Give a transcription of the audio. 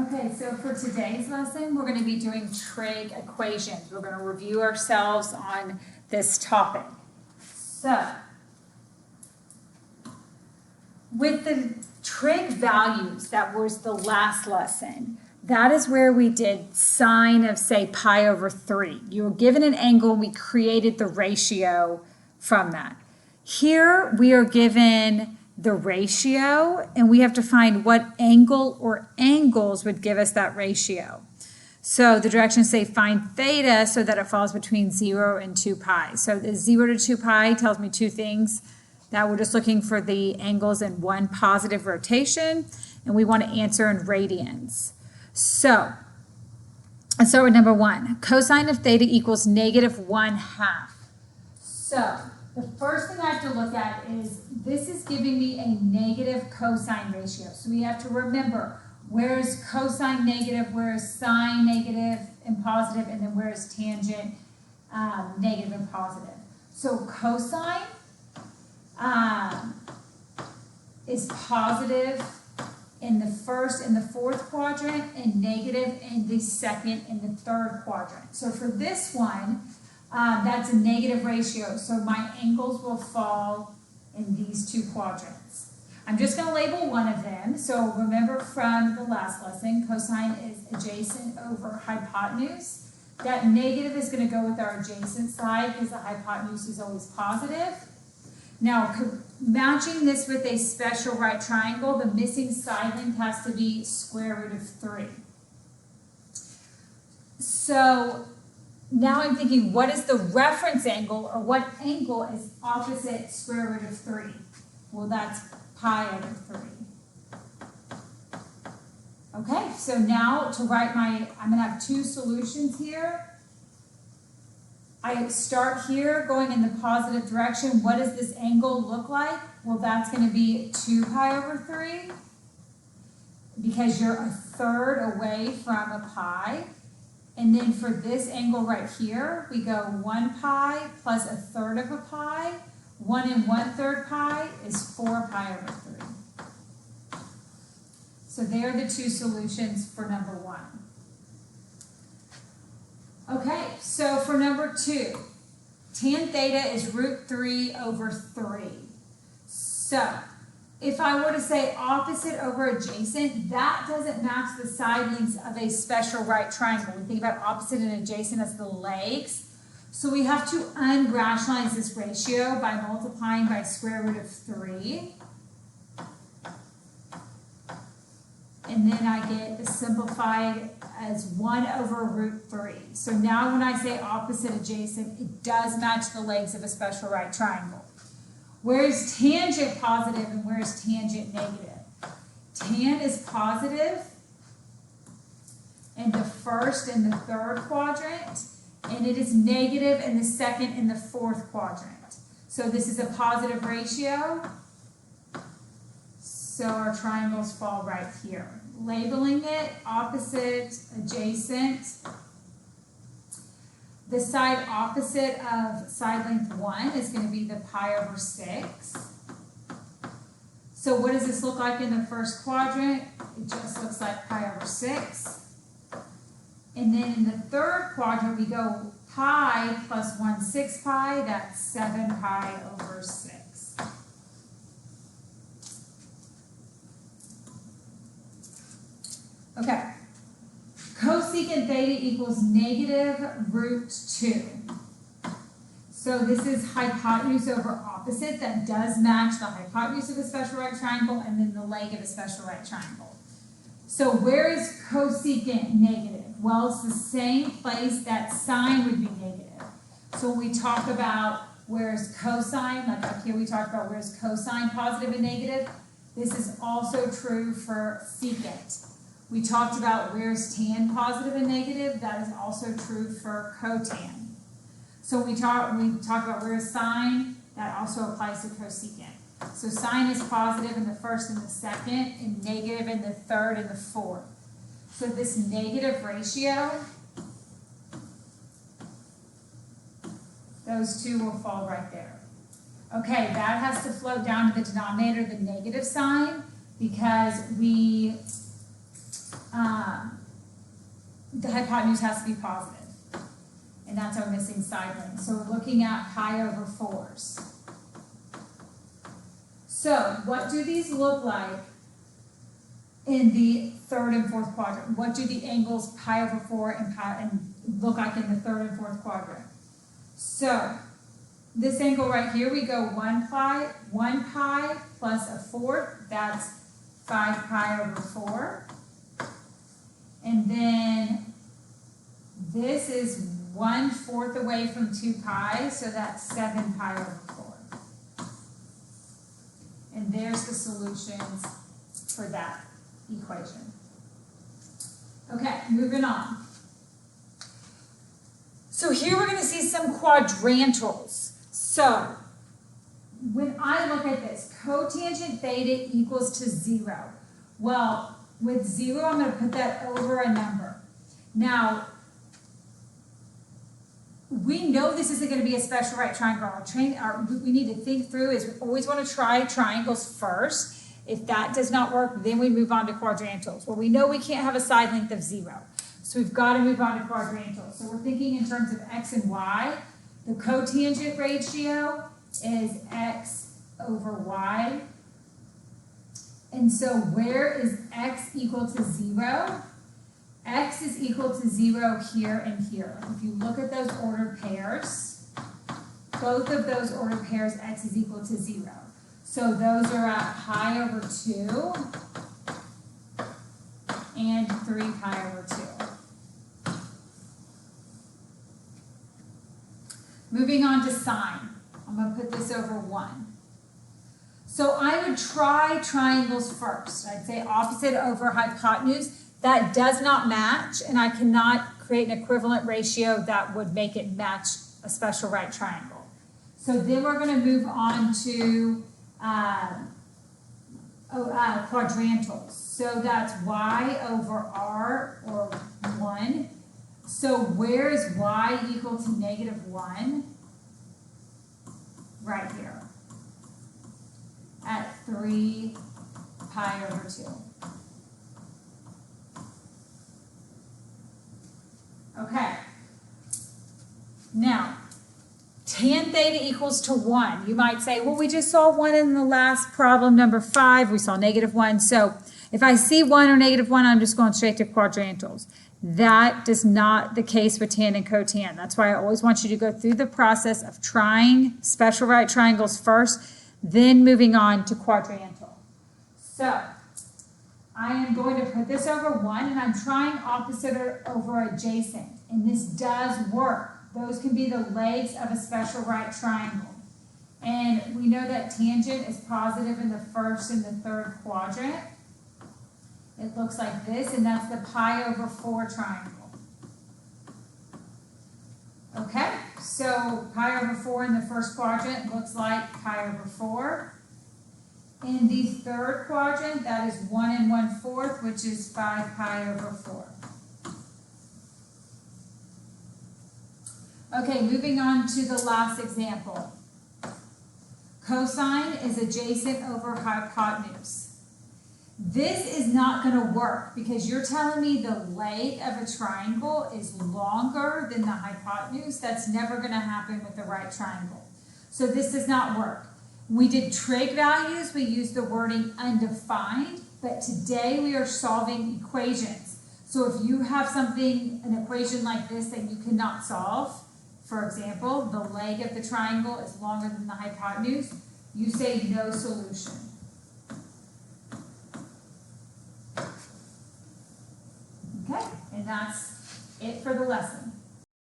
Okay, so for today's lesson, we're going to be doing trig equations. We're going to review ourselves on this topic. So, with the trig values, that was the last lesson. That is where we did sine of, say, pi over 3. You were given an angle, we created the ratio from that. Here, we are given the ratio, and we have to find what angle or angles would give us that ratio. So the directions say find theta so that it falls between 0 and 2 pi. So the 0 to 2 pi tells me two things. That we're just looking for the angles in one positive rotation, and we want to answer in radians. So let's start with number 1. Cosine of theta equals -1/2. So the first thing I have to look at is this is giving me a negative cosine ratio. So we have to remember where is cosine negative, where is sine negative and positive, and then where is tangent negative and positive. So cosine is positive in the first and the fourth quadrant and negative in the second and the third quadrant. So for this one, that's a negative ratio. So my angles will fall in these two quadrants. I'm just going to label one of them. So remember from the last lesson, cosine is adjacent over hypotenuse. That negative is going to go with our adjacent side because the hypotenuse is always positive. Now, matching this with a special right triangle, the missing side length has to be square root of 3. So now I'm thinking, what is the reference angle, or what angle is opposite square root of 3? Well, that's pi over 3. Okay, so now to write I'm going to have two solutions here. I start here going in the positive direction. What does this angle look like? Well, that's going to be 2 pi over 3 because you're a third away from a pi. And then for this angle right here, we go 1 pi plus a third of a pi. 1 and 1/3 pi is 4 pi over 3. So there are the two solutions for number 1. Okay, so for number 2, tan theta is root 3 over 3. So if I were to say opposite over adjacent, that doesn't match the side lengths of a special right triangle. We think about opposite and adjacent as the legs. So we have to unrationalize this ratio by multiplying by square root of 3. And then I get the simplified as 1 over root 3. So now when I say opposite adjacent, it does match the legs of a special right triangle. Where is tangent positive and where is tangent negative? Tan is positive in the first and the third quadrant, and it is negative in the second and the fourth quadrant. So this is a positive ratio. So our triangles fall right here. Labeling it opposite, adjacent. The side opposite of side length 1 is going to be the pi over 6. So what does this look like in the first quadrant? It just looks like pi over 6. And then in the third quadrant, we go pi plus 1/6 pi. That's 7 pi over 6. Okay, cosecant theta equals negative root 2. So this is hypotenuse over opposite. That does match the hypotenuse of a special right triangle and then the leg of a special right triangle. So where is cosecant negative? Well, it's the same place that sine would be negative. So when we talk about where is cosine, like up here we talked about where is cosine positive and negative, this is also true for secant. We talked about where's tan positive and negative. That is also true for cotan. So we talk about where's sine. That also applies to cosecant. So sine is positive in the first and the second, and negative in the third and the fourth. So this negative ratio, those two will fall right there. Okay, that has to float down to the denominator, the negative sign, because we the hypotenuse has to be positive. And that's our missing side length. So we're looking at pi over 4s. So what do these look like in the third and fourth quadrant? What do the angles pi over 4 and look like in the third and fourth quadrant? So this angle right here, we go 1 pi plus a fourth, that's 5 pi over 4. And then this is 1/4 away from 2 pi, so that's 7 pi over 4. And there's the solutions for that equation. Okay, moving on. So here we're going to see some quadrantals. So when I look at this, cotangent theta equals to 0. Well, with 0, I'm going to put that over a number. Now, we know this isn't going to be a special right triangle. We need to think through is we always want to try triangles first. If that does not work, then we move on to quadrantals. Well, we know we can't have a side length of 0. So we've got to move on to quadrantals. So we're thinking in terms of x and y. The cotangent ratio is x over y. And so where is x equal to 0? X is equal to 0 here and here. If you look at those ordered pairs, both of those ordered pairs, x is equal to 0. So those are at pi over 2 and 3 pi over 2. Moving on to sine. I'm going to put this over 1. So I would try triangles first. I'd say opposite over hypotenuse. That does not match, and I cannot create an equivalent ratio that would make it match a special right triangle. So then we're going to move on to quadrantals. So that's y over r, or 1. So where is y equal to -1? Right here. At 3 pi over 2. Okay. Now, tan theta equals to 1. You might say, well, we just saw 1 in the last problem, number 5. We saw -1. So if I see 1 or -1, I'm just going straight to quadrantals. That is not the case with tan and cotan. That's why I always want you to go through the process of trying special right triangles first, then moving on to quadrantal. So I am going to put this over 1, and I'm trying opposite over adjacent. And this does work. Those can be the legs of a special right triangle. And we know that tangent is positive in the first and the third quadrant. It looks like this, and that's the pi over 4 triangle. Okay, so pi over 4 in the first quadrant looks like pi over 4. In the third quadrant, that is 1 1/4, which is 5 pi over 4. Okay, moving on to the last example. Cosine is adjacent over hypotenuse. This is not going to work because you're telling me the leg of a triangle is longer than the hypotenuse. That's never going to happen with the right triangle. So this does not work. We did trig values. We used the wording undefined, but today we are solving equations. So if you have something, an equation like this that you cannot solve, for example, the leg of the triangle is longer than the hypotenuse, you say no solution. Okay, and that's it for the lesson.